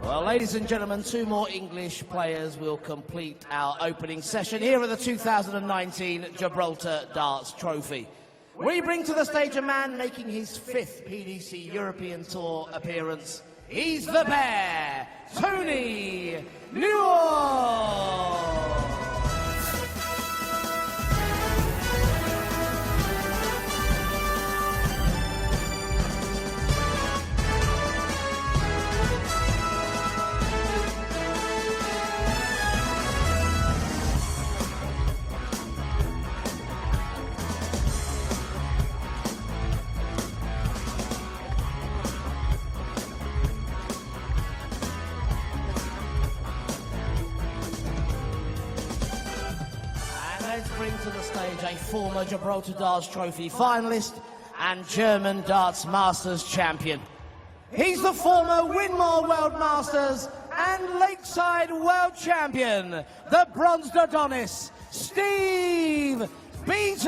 Well, ladies and gentlemen, two more English players will complete our opening session here at the 2019 Gibraltar Darts Trophy. We bring to the stage a man making his 5th PDC European Tour appearance. He's the Bear, Tony Newell! Let's bring to the stage a former Gibraltar Darts Trophy finalist and German Darts Masters champion. He's the former Winmore World Masters and Lakeside World Champion, the Bronzed Adonis, Steve Beaton!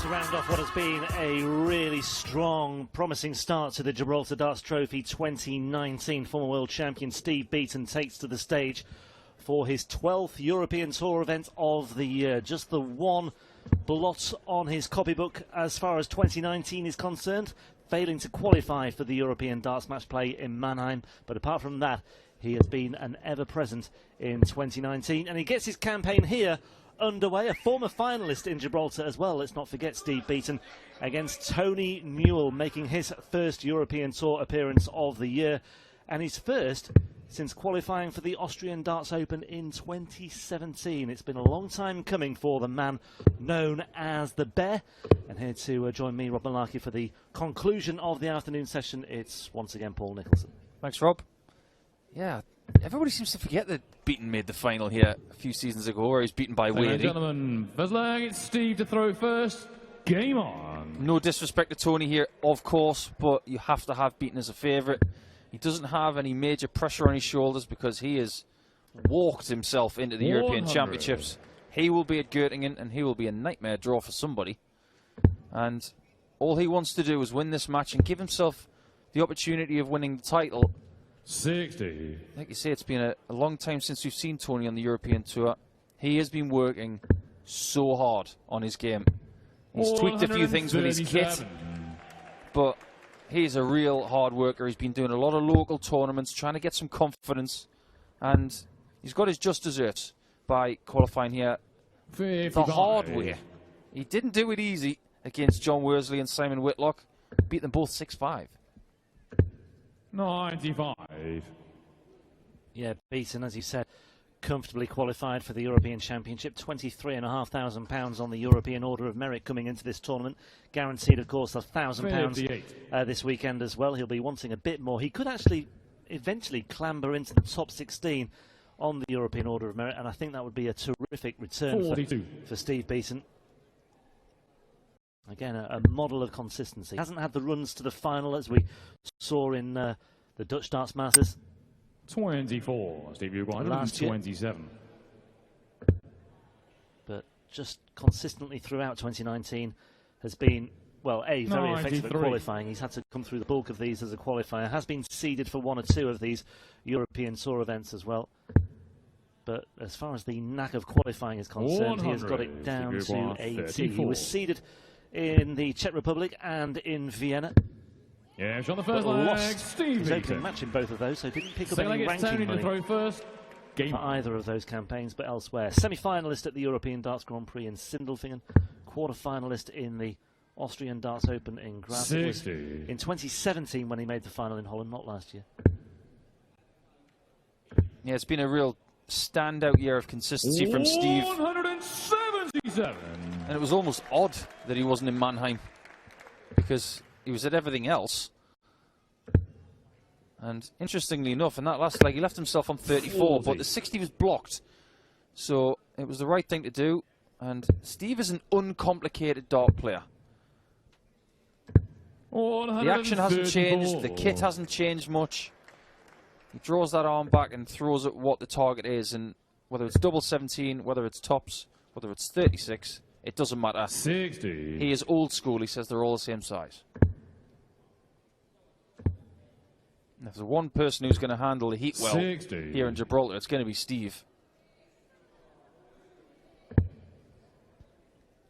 To round off what has been a really strong, promising start to the Gibraltar Darts Trophy 2019. Former world champion Steve Beaton takes to the stage for his 12th European Tour event of the year. Just the one blot on his copybook as far as 2019 is concerned, failing to qualify for the European Darts Match Play in Mannheim. But apart from that, he has been an ever-present in 2019, and he gets his campaign here underway. A former finalist in Gibraltar as well, let's not forget Steve Beaton, against Tony Newell, making his first European Tour appearance of the year, and his first since qualifying for the Austrian Darts Open in 2017. It's been a long time coming for the man known as the Bear, and here to join me, Rob Malarkey, for the conclusion of the afternoon session, it's once again Paul Nicholson. Thanks, Rob. Yeah, everybody seems to forget that Beaton made the final here a few seasons ago, where he was beaten by Wadey. Ladies and gentlemen, first leg, it's Steve to throw first. Game on. No disrespect to Tony here, of course, but you have to have Beaton as a favourite. He doesn't have any major pressure on his shoulders because he has walked himself into the European Championships. He will be at Göttingen, and he will be a nightmare draw for somebody. And all he wants to do is win this match and give himself the opportunity of winning the title. 60. Like you say, it's been a long time since we've seen Tony on the European Tour. He has been working so hard on his game. He's tweaked a few things with his kit, but he's a real hard worker. He's been doing a lot of local tournaments, trying to get some confidence, and he's got his just desserts by qualifying here 55. the hard way. He didn't do it easy against John Worsley and Simon Whitlock. Beat them both 6-5. 95. Yeah, Beaton, as you said, comfortably qualified for the European Championship. £23,500 on the European Order of Merit coming into this tournament. Guaranteed, of course, £1,000 this weekend as well. He'll be wanting a bit more. He could actually eventually clamber into the top 16 on the European Order of Merit, and I think that would be a terrific return for Steve Beaton. Again, a model of consistency. Hasn't had the runs to the final as we saw in the Dutch Darts Masters. 24. Steve, you're right. Last year. 27. But just consistently throughout 2019 has been, well, very effective at qualifying. He's had to come through the bulk of these as a qualifier. Has been seeded for one or two of these European Tour events as well. But as far as the knack of qualifying is concerned, he has got it down to 80. He was seeded in the Czech Republic and in Vienna. Yeah, on the first leg, Steve his opening match in both of those, so didn't pick up any ranking money for either of those campaigns, but elsewhere. Semi-finalist at the European Darts Grand Prix in Sindelfingen, quarter-finalist in the Austrian Darts Open in Graz. It was in 2017 when he made the final in Holland, not last year. Yeah, it's been a real standout year of consistency from Steve. 177. And it was almost odd that he wasn't in Mannheim, because he was at everything else. And interestingly enough, in that last leg, he left himself on 34, but the 60 was blocked. So it was the right thing to do. And Steve is an uncomplicated dart player. The action hasn't changed, the kit hasn't changed much. He draws that arm back and throws at what the target is, and whether it's double 17, whether it's tops, whether it's 36, it doesn't matter. 60. He is old school, he says they're all the same size. And if there's one person who's going to handle the heat well 60. here in Gibraltar, it's going to be Steve.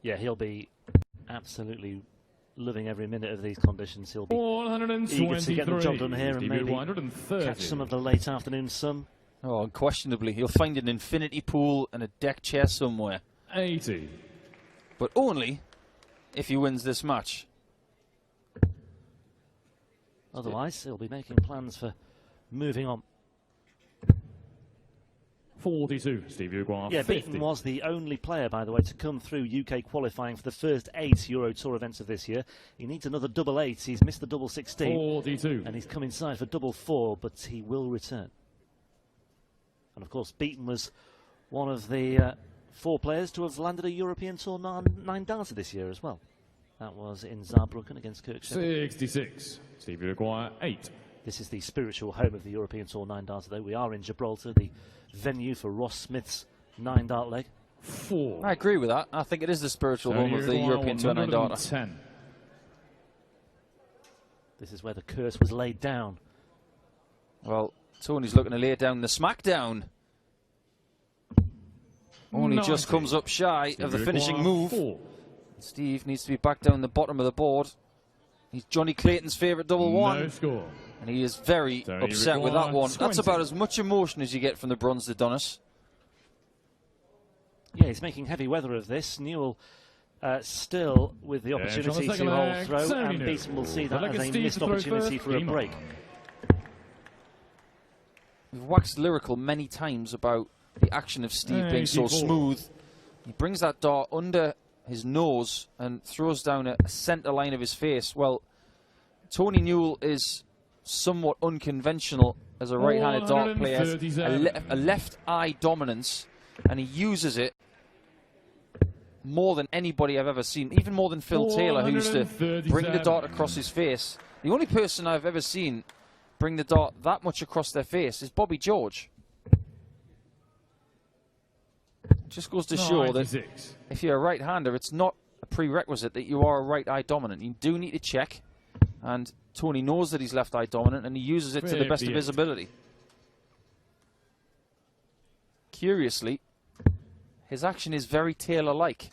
Yeah, he'll be absolutely loving every minute of these conditions. He'll be eager to get the job done here and maybe catch some of the late afternoon sun. Oh, unquestionably. He'll find an infinity pool and a deck chair somewhere. 80. But only if he wins this match. Otherwise, he'll be making plans for moving on. 42. Steve Uguar. Yeah, 50. Beaton was the only player, by the way, to come through UK qualifying for the first 8 Euro Tour events of this year. He needs another double 8. He's missed the double 16. 42. And he's come inside for double 4, but he will return. And of course, Beaton was one of the 4 players to have landed a European Tour 9 darter this year as well. That was in Saarbrücken against Kirkshire. 66. Steve Uguar. 8. This is the spiritual home of the European Tour 9 darter, though. We are in Gibraltar, the venue for Ross Smith's 9 dart leg. 4. I agree with that. I think it is the spiritual home of the European Tour 9 darter. 10. This is where the curse was laid down. Well, Tony's looking to lay down the smackdown. Only 90. just comes up shy Steve of the Uguar. finishing move. 4. Steve needs to be back down the bottom of the board. He's Johnny Clayton's favourite double 1. No score. And he is very Tony upset with that Uguar, one. 20. That's about as much emotion as you get from the bronze Adonis. Yeah, he's making heavy weather of this. Newell still with the Edge on the opportunity second to hold leg, throw, Tony and Beaton will see Newell. that Would like as a Steve missed to throw opportunity first. for a Game break. on. We've waxed lyrical many times about the action of Steve being so 84. smooth. He brings that dart under his nose and throws down a centre line of his face. Well, Tony Newell is somewhat unconventional as a right-handed dart player. A left eye dominance, and he uses it more than anybody I've ever seen, even more than Phil Taylor, who used to bring the dart across his face. The only person I've ever seen bring the dart that much across their face is Bobby George. Just goes to show that if you're a right-hander, it's not a prerequisite that you are a right-eye dominant. You do need to check, and Tony knows that he's left-eye dominant, and he uses it to the best of his ability. Curiously, his action is very Taylor-like.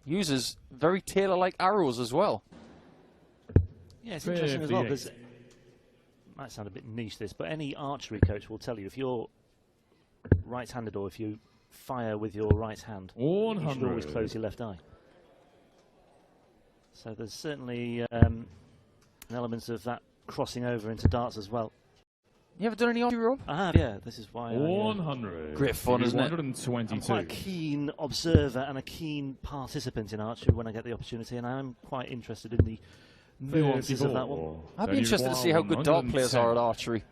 Uses very Taylor-like arrows as well. Yeah, it's interesting as well, because it might sound a bit niche this, but any archery coach will tell you if you're right-handed or if you fire with your right hand, you should always close your left eye. So there's certainly an element of that crossing over into darts as well. You ever done any archery, Rob? I have, yeah. This is why 100. Great fun, isn't it? 122. I'm quite a keen observer and a keen participant in archery when I get the opportunity, and I'm quite interested in the nuances of that one. I'd be interested to see how good dart players are at archery.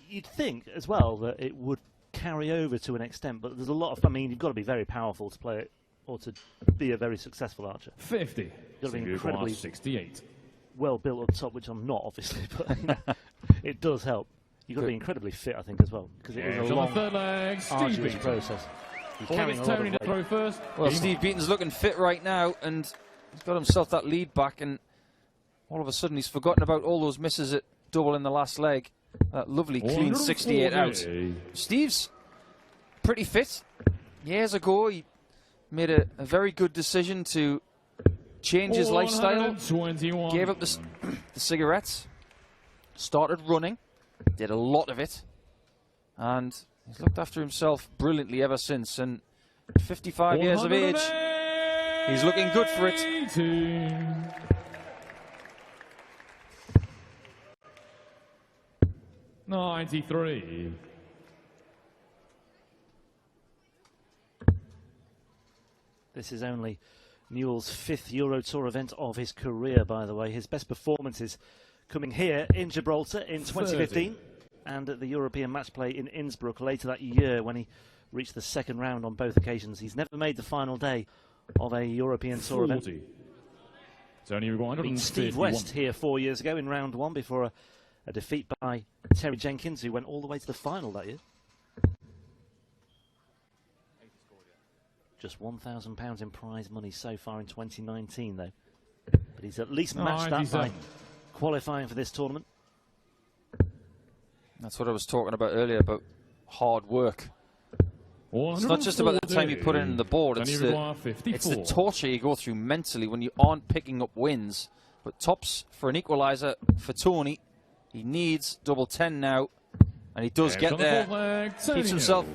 You'd think as well that it would carry over to an extent, but there's a lot of, I mean, you've got to be very powerful to play it or to be a very successful archer. 50. You've got to be incredibly 68. well built up top, which I'm not, obviously, but it does help. You've got to be incredibly fit, I think, as well, because it is a long, arduous process. He's carrying a lot of weight. Throw first. Well, Steve Beaton's looking fit right now, and he's got himself that lead back, and all of a sudden he's forgotten about all those misses at double in the last leg. That lovely clean 68 out. Steve's pretty fit. Years ago, he made a very good decision to change his lifestyle. Gave up the cigarettes. Started running. Did a lot of it. And he's looked after himself brilliantly ever since. And at 55 years of age, he's looking good for it. 93. This is only Newell's 5th Euro Tour event of his career, by the way. His best performances coming here in Gibraltar in 2015 and at the European match play in Innsbruck later that year when he reached the second round on both occasions. He's never made the final day of a European Tour event. Beat Steve West here 4 years ago in round 1 before a defeat by Terry Jenkins, who went all the way to the final that year. Just £1,000 in prize money so far in 2019, though. But he's at least matched that by qualifying for this tournament. That's what I was talking about earlier, about hard work. It's not just about the time you put in the board, it's the torture you go through mentally when you aren't picking up wins. But tops for an equaliser for Tony. He needs double 10 now, and he does get there. Keeps himself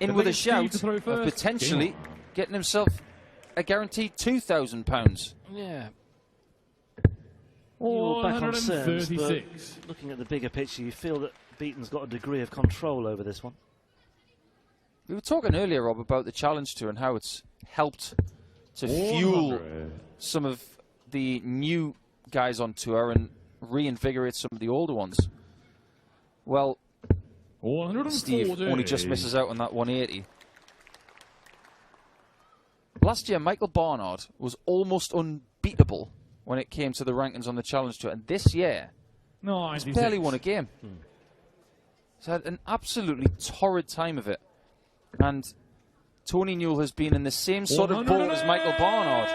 in with a shout of potentially getting himself a guaranteed £2,000. Yeah. You're back on serves, but looking at the bigger picture, you feel that Beaton's got a degree of control over this one. We were talking earlier, Rob, about the Challenge Tour and how it's helped to fuel some of the new guys on tour and reinvigorate some of the older ones. Well, Steve only just misses out on that 180. Last year, Michael Barnard was almost unbeatable when it came to the rankings on the Challenge Tour, and this year, he's barely won a game. He's had an absolutely torrid time of it. And Tony Newell has been in the same sort of boat as Michael Barnard,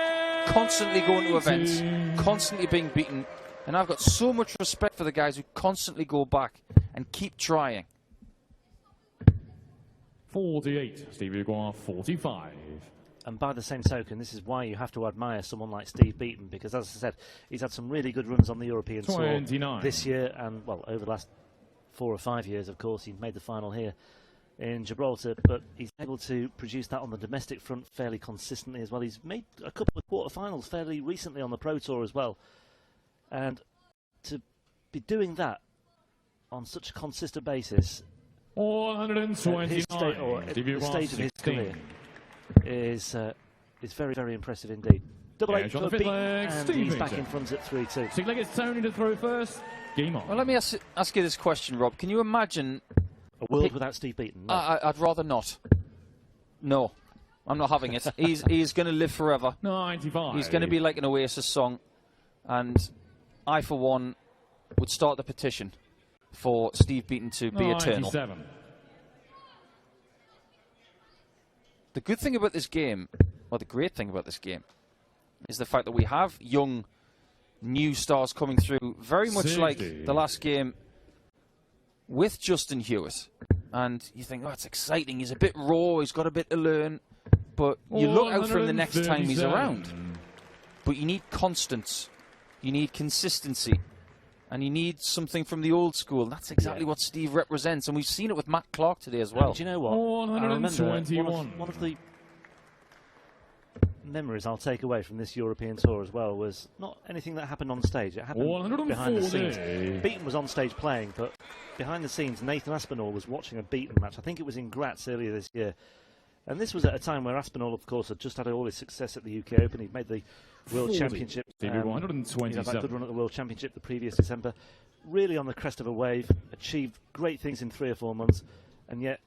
constantly going to events, constantly being beaten. And I've got so much respect for the guys who constantly go back and keep trying. 48, Steve Uguar, 45. And by the same token, this is why you have to admire someone like Steve Beaton, because as I said, he's had some really good runs on the European Tour this year, and well, over the last 4 or 5 years, of course. He made the final here in Gibraltar, but he's able to produce that on the domestic front fairly consistently as well. He's made a couple of quarterfinals fairly recently on the Pro Tour as well, and to be doing that on such a consistent basis at the stage of his career is very, very impressive indeed. Double eight for Beaton, and he's back in front at 3-2. So it's Tony to throw first. Game on. Well, let me ask you this question, Rob. Can you imagine a world without Steve Beaton? No. I'd rather not. No, I'm not having it. He's going to live forever. 95. He's going to be like an Oasis song, and I, for one, would start the petition for Steve Beaton to be eternal. The good thing about this game, or the great thing about this game, is the fact that we have young, new stars coming through, very much like the last game with Justin Hewitt. And you think, oh, it's exciting. He's a bit raw. He's got a bit to learn. But you look out for him the next time he's around. But you need constance. You need consistency. And you need something from the old school. That's exactly what Steve represents. And we've seen it with Matt Clark today as well. And do you know what? I remember one of the memories I'll take away from this European Tour as well was not anything that happened on stage. It happened behind the scenes. Beaton was on stage playing, but behind the scenes, Nathan Aspinall was watching a Beaton match. I think it was in Graz earlier this year. And this was at a time where Aspinall, of course, had just had all his success at the UK Open. He'd made the World Championship. He'd had that good run at the World Championship the previous December. Really on the crest of a wave. Achieved great things in 3 or 4 months. And yet,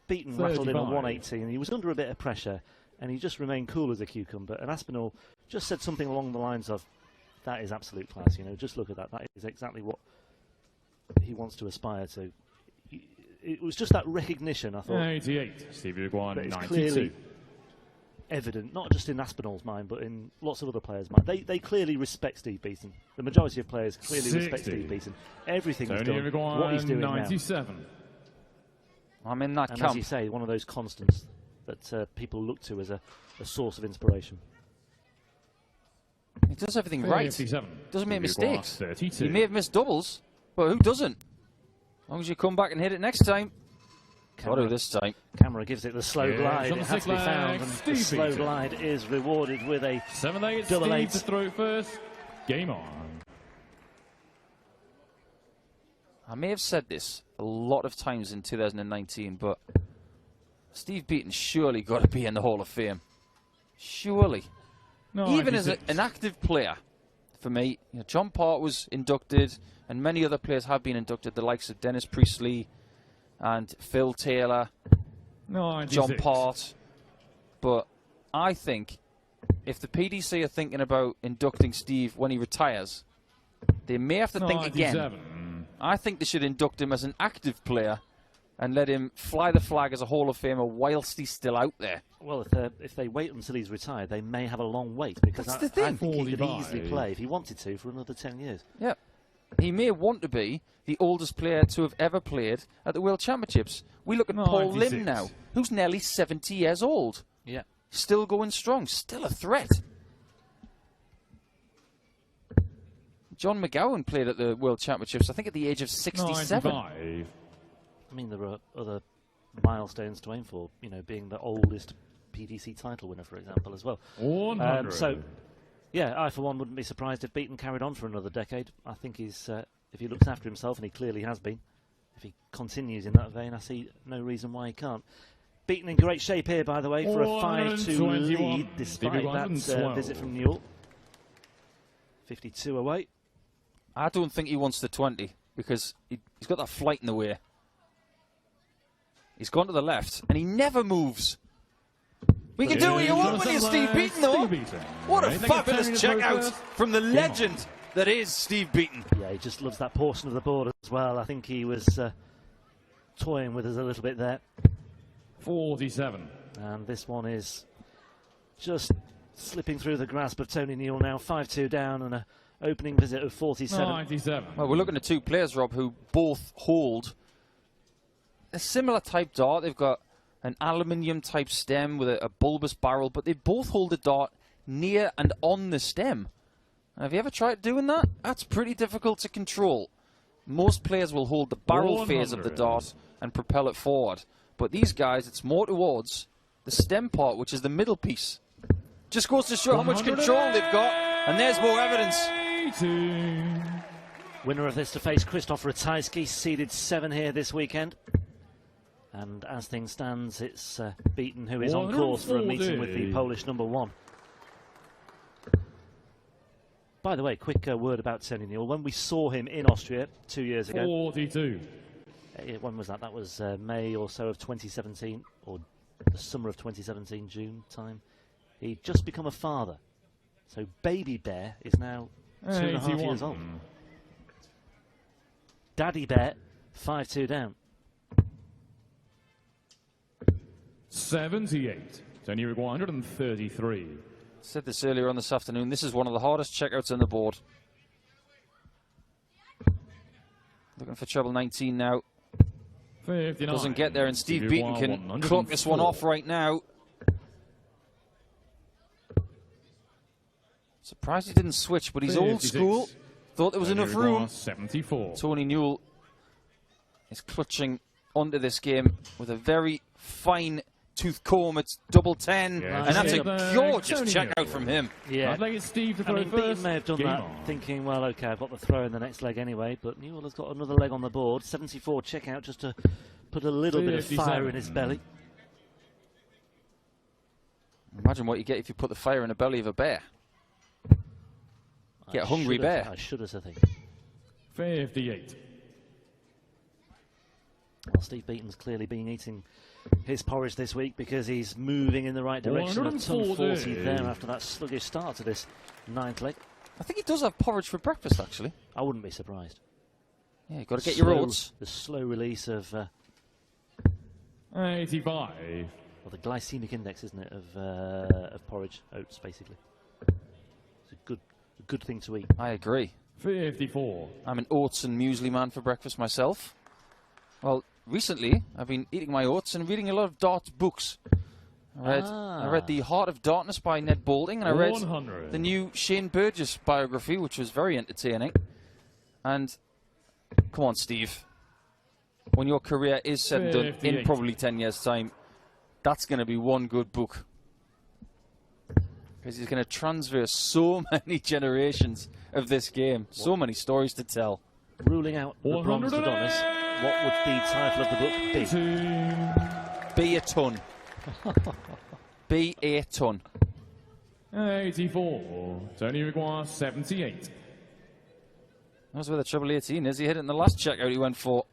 Beaton rattled in a 180, and he was under a bit of pressure. And he just remained cool as a cucumber. And Aspinall just said something along the lines of, that is absolute class, you know, just look at that. That is exactly what he wants to aspire to. It was just that recognition, I thought. 88, Steve Uguar, 92. Clearly evident, not just in Aspinall's mind, but in lots of other players' mind. They clearly respect Steve Beaton. The majority of players clearly respect Steve Beaton. Everything he's done, what he's doing 97. Now. I'm in that and camp. As you say, one of those constants that people look to as a source of inspiration. He does everything right. Doesn't make mistakes. 32. He may have missed doubles, but who doesn't? As long as you come back and hit it next time. Got to this time. Camera gives it the slow glide. It has to be found, and the slow glide is rewarded with a 7-8. double eight to throw first. Game on. I may have said this a lot of times in 2019, but Steve Beaton surely got to be in the Hall of Fame. Surely. No, Even as an active player, for me, John Part was inducted, and many other players have been inducted, the likes of Dennis Priestley and Phil Taylor, John Part. But I think if the PDC are thinking about inducting Steve when he retires, they may have to think again. I think they should induct him as an active player and let him fly the flag as a Hall of Famer whilst he's still out there. Well, if they wait until he's retired, they may have a long wait, because That's the thing. I think he could easily play, if he wanted to, for another 10 years. Yeah. He may want to be the oldest player to have ever played at the World Championships. We look at Paul Lim now, who's nearly 70 years old. Yeah. Still going strong, still a threat. John McGowan played at the World Championships, I think at the age of 67. 95. I mean, there are other milestones to aim for, being the oldest PDC title winner, for example, as well. 100. So, yeah, I, for one, wouldn't be surprised if Beaton carried on for another decade. I think he's, if he looks after himself, and he clearly has been, if he continues in that vein, I see no reason why he can't. Beaton in great shape here, by the way, for a 5-2 lead, despite that visit from Newell. 52 away. I don't think he wants the 20, because he's got that flight in the way. He's gone to the left, and he never moves. We can do what you want with you, Steve Beaton, though. What a fabulous checkout from the legend that is Steve Beaton. Yeah, he just loves that portion of the board as well. I think he was toying with us a little bit there. 47. And this one is just slipping through the grasp of Tony Newell now. 5-2 down and an opening visit of 47. 97. Well, we're looking at two players, Rob, who both hold a similar type dart. They've got an aluminium type stem with a bulbous barrel, but they both hold the dart near and on the stem. Have you ever tried doing that? That's pretty difficult to control. Most players will hold the barrel phase of the dart and propel it forward. But these guys, it's more towards the stem part, which is the middle piece. Just goes to show how much control they've got, and there's more evidence. 18. Winner of this to face Krzysztof Ratajski, seeded 7 here this weekend. And as things stands, it's Beaton who is on course for a meeting with the Polish number 1. By the way, quick word about Tony Newell. When we saw him in Austria 2 years ago. 42. When was that? That was May or so of 2017, or the summer of 2017, June time. He'd just become a father. So Baby Bear is now 2.5 years old. Daddy Bear, 5-2 down. 78. Tony Rig 133. Said this earlier on this afternoon. This is one of the hardest checkouts on the board. Looking for treble 19 now. 59. Doesn't get there, and Steve Beaton can clock this one off right now. Surprised he didn't switch, but he's old school. Thought there was enough room. 74. Tony Newell is clutching onto this game with a very fine tooth comb. It's double 10, and that's a gorgeous checkout from him. Yeah, I'd like Steve to throw Beaton first. may have done that thinking, well, okay, I've got the throw in the next leg anyway, but Newell has got another leg on the board. 74 checkout just to put a little bit of fire in his belly. Imagine what you get if you put the fire in the belly of a bear. Get a hungry bear. I should have, I think. 58. Well, Steve Beaton's clearly been eating his porridge this week, because he's moving in the right direction. A ton 40 there after that sluggish start to this 9th leg. I think he does have porridge for breakfast, actually. I wouldn't be surprised. Yeah, you've got to get your oats. The slow release of 85. well, the glycemic index, isn't it, of porridge, oats, basically. It's a good thing to eat. I agree. 54. I'm an oats and muesli man for breakfast myself. Well, recently I've been eating my oats and reading a lot of dart books. I read The Heart of Darkness by Ned Balding, and I read 100. the new Shane Burgess biography, which was very entertaining. And come on, Steve, when your career is said and done in probably 10 years' time, that's going to be one good book. Because he's going to transverse so many generations of this game. So many stories to tell. Ruling out the bronze Adonis, what would the title of the book be? Be a ton. Be a ton. 84. Tony requires 78. That's where the treble 18 is. He hit it in the last checkout he went for.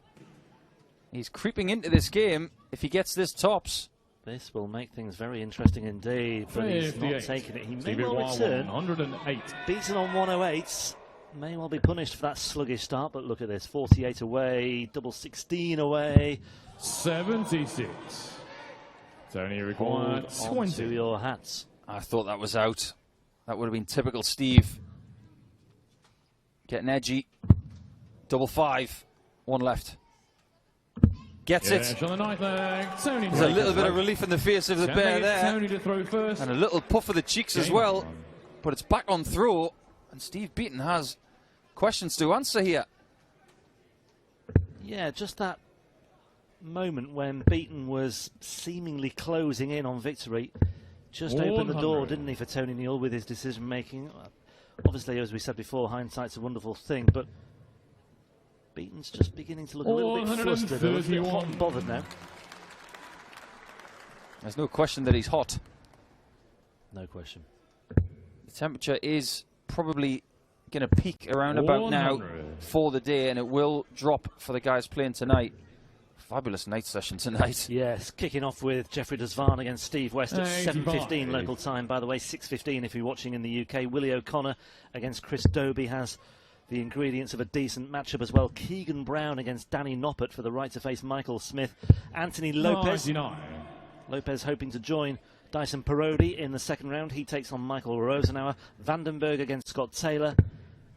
He's creeping into this game if he gets this tops. This will make things very interesting indeed, but he's not taking it. He may well return. 108. Beaton on 108. May well be punished for that sluggish start, but look at this. 48 away, double 16 away. 76. Tony required 20. To your hats. I thought that was out. That would have been typical Steve. Getting edgy. Double 5. One left. Gets it. On the ninth leg. Tony. There's a little bit of relief in the face of the bear there. Tony to throw first. And a little puff of the cheeks as well. But it's back on throw. And Steve Beaton has questions to answer here. Yeah, just that moment when Beaton was seemingly closing in on victory. Just opened the door, didn't he, for Tony Newell with his decision making. Obviously, as we said before, hindsight's a wonderful thing, but Beaton's just beginning to look a little bit flustered, a little bit hot and bothered now. There's no question that he's hot. No question. The temperature is probably going to peak around about now for the day, and it will drop for the guys playing tonight. Fabulous night session tonight. Yes, kicking off with Jeffrey Desvan against Steve West at 7:15 local time, by the way, 6:15 if you're watching in the UK. Willie O'Connor against Chris Dobie has the ingredients of a decent matchup as well. Keegan Brown against Danny Noppert for the right to face Michael Smith. Anthony Lopez. 99. Lopez hoping to join Dyson Parodi in the second round. He takes on Michael Rosenauer. Vandenberg against Scott Taylor.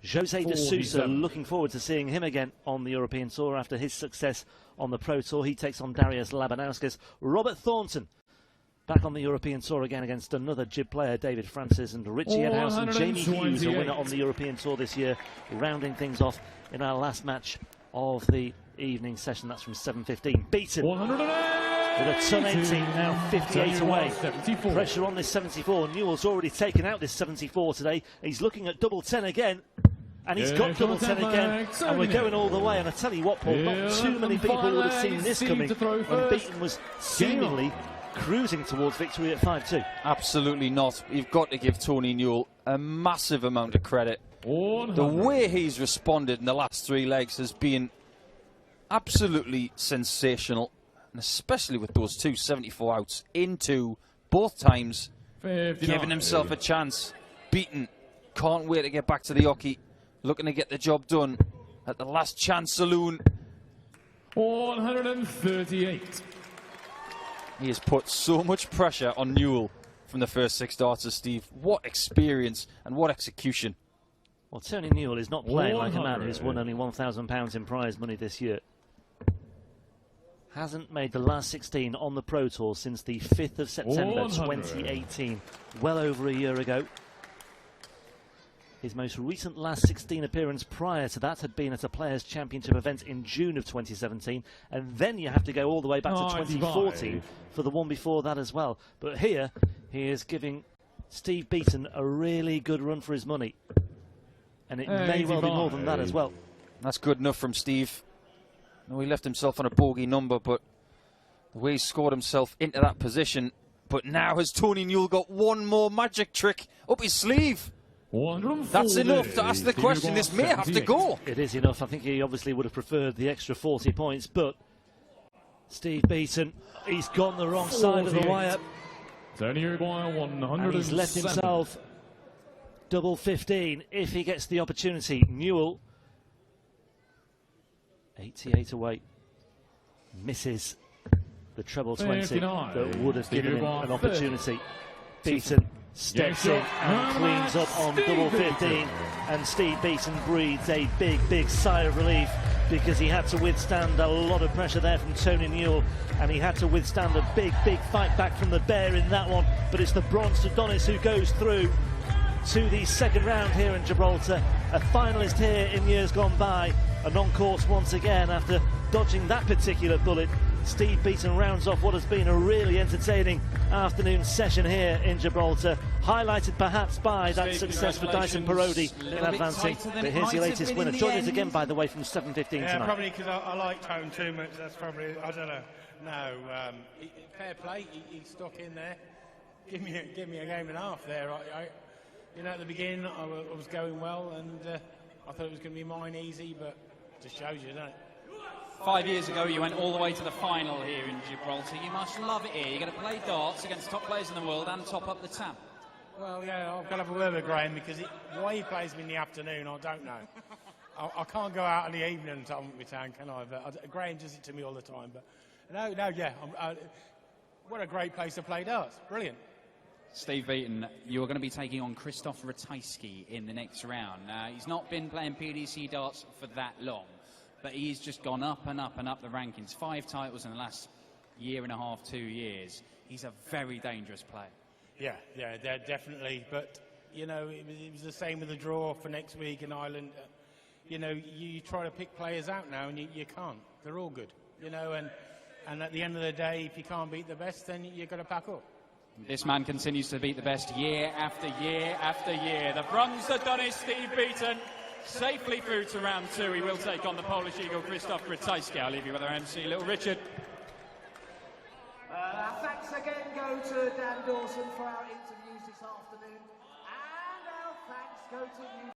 Jose de Sousa, looking forward to seeing him again on the European Tour after his success on the Pro Tour. He takes on Darius Labanauskas. Robert Thornton back on the European Tour again against another Gib player, David Francis, and Richie Edhouse and Jamie Hughes, a winner on the European Tour this year, rounding things off in our last match of the evening session. That's from 7:15. Beaton with a ton empty, now 58 away. 74. Pressure on this 74. Newell's already taken out this 74 today. He's looking at double 10 again. And he's got double 10 again, and we're going all the way. And I tell you what, Paul, not too many people would have seen this coming when Beaton was seemingly cruising towards victory at 5-2. Absolutely not. You've got to give Tony Newell a massive amount of credit. 100. The way he's responded in the last 3 legs has been absolutely sensational, and especially with those 2 74 outs into both times, 59. giving himself a chance. Beaton can't wait to get back to the hockey, looking to get the job done at the last chance saloon. 138. He has put so much pressure on Newell from the first 6 darts, Steve. What experience and what execution. Well, Tony Newell is not playing like a man who's won only £1,000 in prize money this year. Hasn't made the last 16 on the Pro Tour since the 5th of September 2018, well over a year ago. His most recent last 16 appearance prior to that had been at a Players' Championship event in June of 2017, and then you have to go all the way back to 2014 for the one before that as well. But here, he is giving Steve Beaton a really good run for his money, and it may well be more than that as well. That's good enough from Steve. No, he left himself on a bogey number, but the way he scored himself into that position. But now has Tony Newell got one more magic trick up his sleeve? That's enough to ask the question. This may have to go. It is enough. I think he obviously would have preferred the extra 40 points, but Steve Beaton, he's gone the wrong side of the wire. And he's left himself double 15 if he gets the opportunity. Newell, 88 away, misses the treble 20 that would have given him an opportunity. Beaton steps in and cleans up on double 15, and Steve Beaton breathes a big, big sigh of relief because he had to withstand a lot of pressure there from Tony Newell, and he had to withstand a big, big fight back from the Bear in that one. But it's the Bronze Adonis who goes through to the second round here in Gibraltar, a finalist here in years gone by, and on course once again after dodging that particular bullet. Steve Beaton rounds off what has been a really entertaining afternoon session here in Gibraltar, highlighted perhaps by that success for Dyson Parodi in advancing. But here's your latest winner. Join us again, by the way, from 7:15 tonight. Yeah, probably because I like Tone too much. That's probably, I don't know. No, fair play. He stuck in there. give me a game and a half there. You know, at the beginning I was going well, and I thought it was going to be mine easy, but it just shows you, doesn't it? 5 years ago, you went all the way to the final here in Gibraltar. You must love it here. You're going to play darts against top players in the world and top up the tab. Well, yeah, I've got to have a word with Graham, because why he plays me in the afternoon, I don't know. I can't go out in the evening and tell him my town, can I? But Graham does it to me all the time. But no, yeah. What a great place to play darts. Brilliant. Steve Beaton, you're going to be taking on Krzysztof Ratajski in the next round. He's not been playing PDC darts for that long, but he's just gone up and up and up the rankings. 5 titles in the last year and a half, 2 years. He's a very dangerous player. Yeah, definitely. But, you know, it was the same with the draw for next week in Ireland. You know, you try to pick players out now, and you can't. They're all good, you know, and at the end of the day, if you can't beat the best, then you've got to pack up. This man continues to beat the best year after year after year. The bronze that done is Steve Beaton. Safely through to round 2. He will take on the Polish eagle Krzysztof Ratajski. I'll leave you with our MC, Little Richard. Our thanks again go to Dan Dawson for our interviews this afternoon. And our thanks go to you.